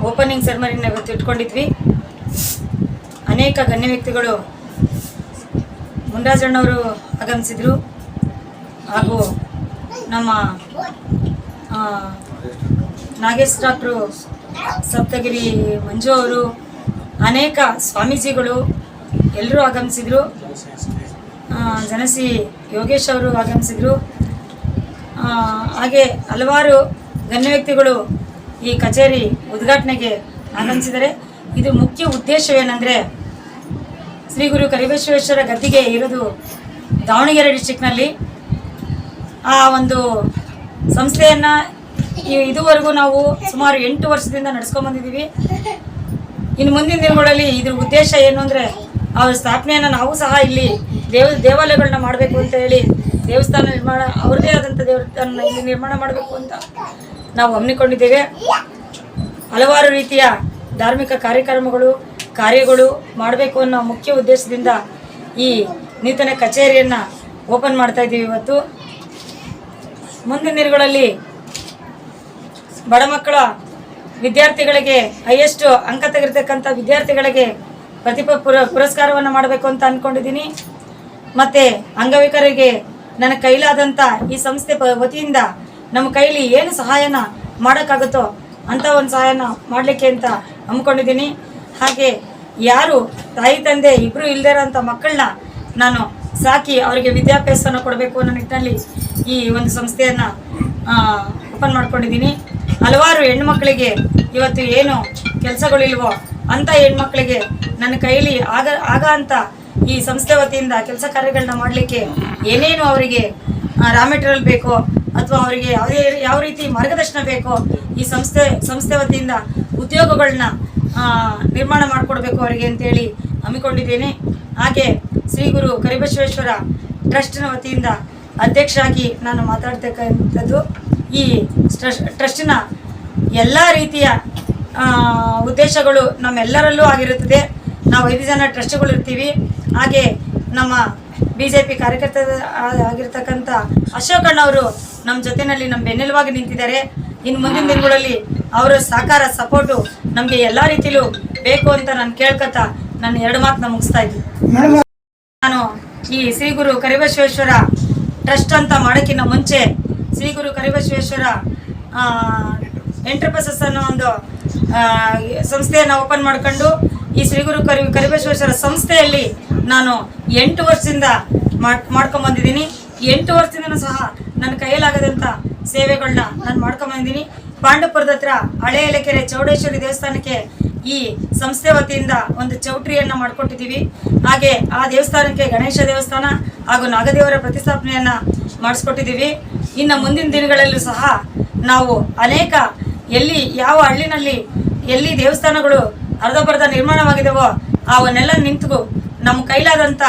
ಓಪನಿಂಗ್ ಸೆರೆಮನಿನ ಇವತ್ತು ಇಟ್ಕೊಂಡಿದ್ವಿ. ಅನೇಕ ಗಣ್ಯ ವ್ಯಕ್ತಿಗಳು ಮುನರಾಜಣ್ಣವರು ಆಗಮಿಸಿದರು, ಹಾಗೂ ನಮ್ಮ ನಾಗೇಶ್ ಡಾಕ್ಟ್ರು, ಸಪ್ತಗಿರಿ ಮಂಜು ಅವರು, ಅನೇಕ ಸ್ವಾಮೀಜಿಗಳು ಎಲ್ಲರೂ ಆಗಮಿಸಿದರು. ಜನಸಿ ಯೋಗೇಶ್ ಅವರು ಆಗಮಿಸಿದರು. ಹಾಗೆ ಹಲವಾರು ಗಣ್ಯ ವ್ಯಕ್ತಿಗಳು ಈ ಕಚೇರಿ ಉದ್ಘಾಟನೆಗೆ ಆಗಮಿಸಿದ್ದಾರೆ. ಇದು ಮುಖ್ಯ ಉದ್ದೇಶವೇನೆಂದರೆ, ಶ್ರೀ ಗುರು ಕರಿಬಸವೇಶ್ವರ ಗದ್ದಿಗೆ ಇರೋದು ದಾವಣಗೆರೆ ಡಿಸ್ಟಿಕ್ನಲ್ಲಿ. ಆ ಒಂದು ಸಂಸ್ಥೆಯನ್ನು ಇದುವರೆಗೂ ನಾವು ಸುಮಾರು 8 ವರ್ಷದಿಂದ ನಡೆಸ್ಕೊಂಡ್ಬಂದಿದ್ದೀವಿ. ಇನ್ನು ಮುಂದಿನ ದಿನಗಳಲ್ಲಿ ಇದ್ರ ಉದ್ದೇಶ ಏನು ಅಂದರೆ, ಅವ್ರ ಸ್ಥಾಪನೆಯನ್ನು ನಾವು ಸಹ ಇಲ್ಲಿ ದೇವಾಲಯಗಳನ್ನ ಮಾಡಬೇಕು ಅಂತ ಹೇಳಿ, ದೇವಸ್ಥಾನ ನಿರ್ಮಾಣ, ಅವ್ರದ್ದೇ ಆದಂಥ ದೇವಸ್ಥಾನ ಇಲ್ಲಿ ನಿರ್ಮಾಣ ಮಾಡಬೇಕು ಅಂತ ನಾವು ಹಮ್ಮಿಕೊಂಡಿದ್ದೇವೆ. ಹಲವಾರು ರೀತಿಯ ಧಾರ್ಮಿಕ ಕಾರ್ಯಗಳು ಮಾಡಬೇಕು ಅನ್ನೋ ಮುಖ್ಯ ಉದ್ದೇಶದಿಂದ ಈ ನೂತನ ಕಚೇರಿಯನ್ನು ಓಪನ್ ಮಾಡ್ತಾ ಇದ್ದೀವಿ ಇವತ್ತು. ಮುಂದಿನ ದಿನಗಳಲ್ಲಿ ಬಡ ಮಕ್ಕಳ ವಿದ್ಯಾರ್ಥಿಗಳಿಗೆ ಹೈಯೆಸ್ಟ್ ಅಂಕ ತೆಗೆದಿರ್ತಕ್ಕಂಥ ವಿದ್ಯಾರ್ಥಿಗಳಿಗೆ ಪ್ರತಿಭಾ ಪುರಸ್ಕಾರವನ್ನು ಮಾಡಬೇಕು ಅಂತ ಅಂದ್ಕೊಂಡಿದ್ದೀನಿ. ಮತ್ತು ಅಂಗವಿಕಲರಿಗೆ ನನ್ನ ಕೈಲಾದಂಥ ಈ ಸಂಸ್ಥೆ ವತಿಯಿಂದ ನಮ್ಮ ಕೈಲಿ ಏನು ಸಹಾಯನ ಮಾಡೋಕ್ಕಾಗುತ್ತೋ ಅಂಥ ಒಂದು ಸಹಾಯನ ಮಾಡಲಿಕ್ಕೆ ಅಂತ ಹಮ್ಮಿಕೊಂಡಿದ್ದೀನಿ. ಹಾಗೆ ಯಾರು ತಾಯಿ ತಂದೆ ಇಬ್ಬರು ಇಲ್ಲದೇ ಇರೋಂಥ ಮಕ್ಕಳನ್ನ ನಾನು ಸಾಕಿ ಅವರಿಗೆ ವಿದ್ಯಾಭ್ಯಾಸವನ್ನು ಕೊಡಬೇಕು ಅನ್ನೋ ನಿಟ್ಟಿನಲ್ಲಿ ಈ ಒಂದು ಸಂಸ್ಥೆಯನ್ನು ಓಪನ್ ಮಾಡ್ಕೊಂಡಿದ್ದೀನಿ. ಹಲವಾರು ಹೆಣ್ಮಕ್ಳಿಗೆ ಇವತ್ತು ಏನು ಕೆಲಸಗಳಿಲ್ವೋ ಅಂಥ ಹೆಣ್ಮಕ್ಳಿಗೆ ನನ್ನ ಕೈಲಿ ಆಗ ಅಂತ ಈ ಸಂಸ್ಥೆ ವತಿಯಿಂದ ಕೆಲಸ ಕಾರ್ಯಗಳನ್ನ ಮಾಡಲಿಕ್ಕೆ ಏನೇನು ಅವರಿಗೆ ರಾ ಮೆಟೀರಿಯಲ್ ಬೇಕೋ ಅಥವಾ ಅವರಿಗೆ ಯಾವ ರೀತಿ ಮಾರ್ಗದರ್ಶನ ಬೇಕೋ ಈ ಸಂಸ್ಥೆ ವತಿಯಿಂದ ಉದ್ಯೋಗಗಳನ್ನ ನಿರ್ಮಾಣ ಮಾಡಿಕೊಡ್ಬೇಕು ಅವರಿಗೆ ಅಂತೇಳಿ ಹಮ್ಮಿಕೊಂಡಿದ್ದೇನೆ. ಹಾಗೆ ಶ್ರೀ ಗುರು ಕರಿಬಸವೇಶ್ವರ ಟ್ರಸ್ಟ್ನ ವತಿಯಿಂದ ಅಧ್ಯಕ್ಷರಾಗಿ ನಾನು ಮಾತಾಡ್ತಕ್ಕಂಥದ್ದು. ಈ ಟ್ರಸ್ಟಿನ ಎಲ್ಲ ರೀತಿಯ ಉದ್ದೇಶಗಳು ನಮ್ಮೆಲ್ಲರಲ್ಲೂ ಆಗಿರುತ್ತದೆ. ನಾವು 5 ಜನ ಟ್ರಸ್ಟ್ಗಳು ಇರ್ತೀವಿ. ಹಾಗೆ ನಮ್ಮ BJP ಕಾರ್ಯಕರ್ತ ಆಗಿರ್ತಕ್ಕಂಥ ಅಶೋಕಣ್ಣವರು ನಮ್ಮ ಜೊತೆಯಲ್ಲಿ ನಮ್ಮ ಬೆನ್ನೆಲುವಾಗಿ ನಿಂತಿದ್ದಾರೆ. ಇನ್ನು ಮುಂದಿನ ದಿನಗಳಲ್ಲಿ ಅವರ ಸಹಕಾರ ಸಪೋರ್ಟು ನಮಗೆ ಎಲ್ಲ ರೀತಿಯಲ್ಲೂ ಬೇಕು ಅಂತ ನಾನು ಕೇಳ್ಕೊತಾ ನಾನು 2 ಮಾತನ್ನ ಮುಗಿಸ್ತಾ ಇದ್ದೀನಿ. ನಾನು ಈ ಶ್ರೀ ಗುರು ಕರಿಬಸವೇಶ್ವರ ಟ್ರಸ್ಟ್ ಅಂತ ಮಾಡೋಕ್ಕಿಂತ ಮುಂಚೆ ಶ್ರೀ ಗುರು ಕರಿಬಸವೇಶ್ವರ ಎಂಟರ್ಪ್ರೈಸಸ್ ಅನ್ನೋ ಒಂದು ಸಂಸ್ಥೆಯನ್ನು ಓಪನ್ ಮಾಡ್ಕೊಂಡು ಈ ಶ್ರೀ ಗುರು ಕರಿಬಸವೇಶ್ವರ ಸಂಸ್ಥೆಯಲ್ಲಿ ನಾನು 8 ವರ್ಷದಿಂದ ಮಾಡ್ಕೊಂಬಂದಿದ್ದೀನಿ. 8 ವರ್ಷದಿಂದನೂ ಸಹ ನನ್ನ ಕೈಯಲ್ಲಾಗದಂಥ ಸೇವೆಗಳನ್ನ ನಾನು ಮಾಡ್ಕೊಂಬಂದಿದ್ದೀನಿ. ಪಾಂಡವಪುರದ ಹತ್ರ ಹಳೆ ಎಲೆಕೆರೆ ಚೌಡೇಶ್ವರಿ ದೇವಸ್ಥಾನಕ್ಕೆ ಈ ಸಂಸ್ಥೆ ವತಿಯಿಂದ ಒಂದು ಚೌಟ್ರಿಯನ್ನು ಮಾಡಿಕೊಟ್ಟಿದ್ದೀವಿ. ಹಾಗೆ ಆ ದೇವಸ್ಥಾನಕ್ಕೆ ಗಣೇಶ ದೇವಸ್ಥಾನ ಹಾಗೂ ನಾಗದೇವರ ಪ್ರತಿಷ್ಠಾಪನೆಯನ್ನು ಮಾಡಿಸ್ಕೊಟ್ಟಿದ್ದೀವಿ. ಇನ್ನು ಮುಂದಿನ ದಿನಗಳಲ್ಲೂ ಸಹ ನಾವು ಅನೇಕ ಯಾವ ಹಳ್ಳಿನಲ್ಲಿ ಎಲ್ಲಿ ದೇವಸ್ಥಾನಗಳು ಅರ್ಧಬರ್ಧ ನಿರ್ಮಾಣವಾಗಿದ್ದಾವೋ ಅವನ್ನೆಲ್ಲ ನಿಂತು ನಮ್ಮ ಕೈಲಾದಂಥ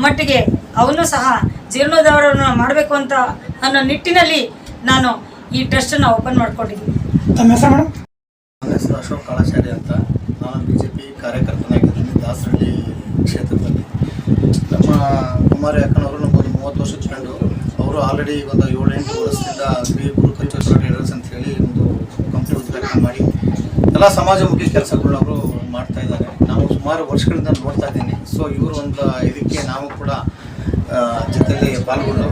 ಮಟ್ಟಿಗೆ ಅವನ್ನು ಸಹ ಜೀರ್ಣೋದ್ಧಾರವನ್ನು ಮಾಡಬೇಕು ಅಂತ ಅನ್ನೋ ನಿಟ್ಟಿನಲ್ಲಿ ನಾನು ಈ ಟ್ರಸ್ಟನ್ನು ಓಪನ್ ಮಾಡ್ಕೊಂಡಿದ್ದೀನಿ. ತಮ್ಮ ಹೆಸರು ಮೇಡಮ್? ನನ್ನ ಹೆಸರು ಅಶೋಕ್ ಕಾಳಾಚಾರಿ ಅಂತ. ನಾನು BJP ಕಾರ್ಯಕರ್ತನಾಗಿದ್ದೀನಿ ದಾಸರಳ್ಳಿ ಕ್ಷೇತ್ರದಲ್ಲಿ. ನಮ್ಮ ಕುಮಾರಿ ಅಕ್ಕನವರು ನಮ್ಮೊಂದು 30 ವರ್ಷದ ಫ್ರೆಂಡು. ಅವರು ಆಲ್ರೆಡಿ ಒಂದು 7-8 ವರ್ಷದಿಂದ ಶ್ರೀ ಗುರು ಕರಿಬಸವೇಶ್ವರ ಟ್ರೇಡರ್ಸ್ ಅಂತ ಹೇಳಿ ಒಂದು ಕಂಪ್ನಿ ಉದ್ಘಾಟನೆ ಮಾಡಿ ಎಲ್ಲ ಸಮಾಜಮುಖಿ ಕೆಲಸಗಳನ್ನ ಅವರು ಮಾಡ್ತಾ ಇದ್ದಾರೆ. ನಾವು ಸುಮಾರು ವರ್ಷಗಳಿಂದ ನೋಡ್ತಾ ಇದ್ದೀನಿ. ಸೊ ಇವರು ಒಂದು ಇದಕ್ಕೆ ನಾವು ಕೂಡ ಜೊತೆಯಲ್ಲಿ ಪಾಲ್ಗೊಂಡು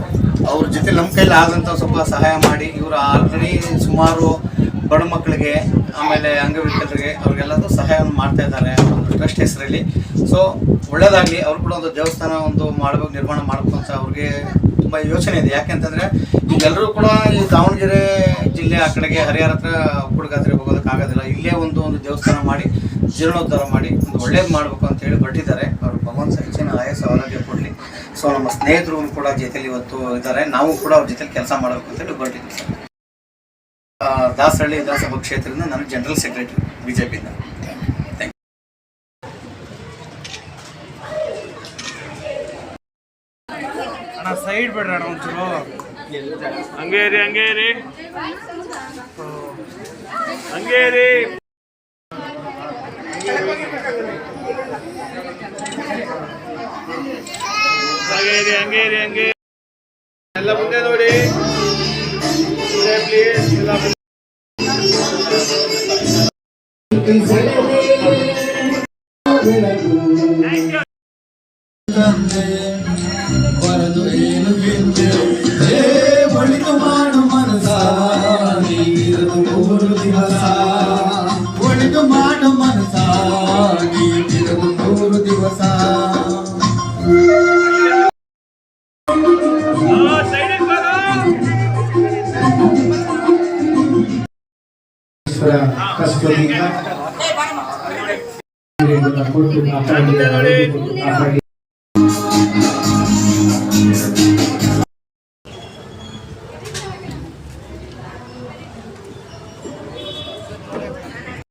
ಅವ್ರ ಜೊತೆ ನಮ್ಮ ಕೈಲಿ ಆದಂಥ ಸ್ವಲ್ಪ ಸಹಾಯ ಮಾಡಿ ಇವರು ಆಲ್ರೆಡಿ ಸುಮಾರು ಬಡ ಮಕ್ಕಳಿಗೆ ಆಮೇಲೆ ಅಂಗವಿಕಲರಿಗೆ ಅವ್ರಿಗೆಲ್ಲರೂ ಸಹಾಯವನ್ನು ಮಾಡ್ತಾ ಇದ್ದಾರೆ ಒಂದು ಟ್ರಸ್ಟ್ ಹೆಸರಲ್ಲಿ. ಸೊ ಒಳ್ಳೆಯದಾಗಲಿ. ಅವ್ರು ಕೂಡ ಒಂದು ದೇವಸ್ಥಾನ ಒಂದು ಮಾಡಬೇಕು, ನಿರ್ಮಾಣ ಮಾಡಬೇಕು ಅಂತ ಅವ್ರಿಗೆ ತುಂಬ ಯೋಚನೆ ಇದೆ. ಯಾಕೆಂತಂದರೆ ಈಗೆಲ್ಲರೂ ಕೂಡ ಈ ದಾವಣಗೆರೆ ಜಿಲ್ಲೆ ಆ ಕಡೆಗೆ ಹರಿಹರ ಹತ್ರ ಹುಡುಗಾದ್ರೆ ಹೋಗೋದಕ್ಕಾಗೋದಿಲ್ಲ. ಇಲ್ಲೇ ಒಂದು ದೇವಸ್ಥಾನ ಮಾಡಿ ಜೀರ್ಣೋದ್ಧಾರ ಮಾಡಿ ಒಂದು ಒಳ್ಳೇದು ಮಾಡಬೇಕು ಅಂತ ಹೇಳಿ ಹೊರಟಿದ್ದಾರೆ. ಅವರು ಭಗವಂತ ಹೆಚ್ಚಿನ ಆಯಸ್ಸು ಆರೋಗ್ಯ ಕೊಡಲಿ. ಸೊ ನಮ್ಮ ಸ್ನೇಹಿತರು ಕೂಡ ಜೊತೆಲಿ ಇವತ್ತು ಇದ್ದಾರೆ. ನಾವು ಕೂಡ ಅವ್ರ ಜೊತೆಲಿ ಕೆಲಸ ಮಾಡಬೇಕು ಅಂತ ಹೇಳಿ ಹೊರಟಿದ್ದೀವಿ ಸರ್. ದಾಸರಳ್ಳಿ ವಿಧಾನಸಭಾ ಕ್ಷೇತ್ರದಿಂದ ನಾನು ಜನರಲ್ ಸೆಕ್ರೆಟರಿ BJPಯಿಂದ. ಥ್ಯಾಂಕ್ ಅಣ್ಣ ಸೈಡ್ ಬೇಡ್ರಿ ಅಣ್ಣ ಒಂಚೂರು. ಹಂಗೇ ರೀ ಎಲ್ಲ ಮುಂದೆ ನೋಡಿ ಪ್ಲೀಸ್. ಎಲ್ಲ ಬರದು ಏನು ಒಳಿತು ಮಾಡು ಮನಸ ನೀರು 3 ದಿವಸ. ಒಳಿತು ಮಾಡು ಮನಸ ನೀರು 3 ದಿವಸ. ಕೊಟ್ಟು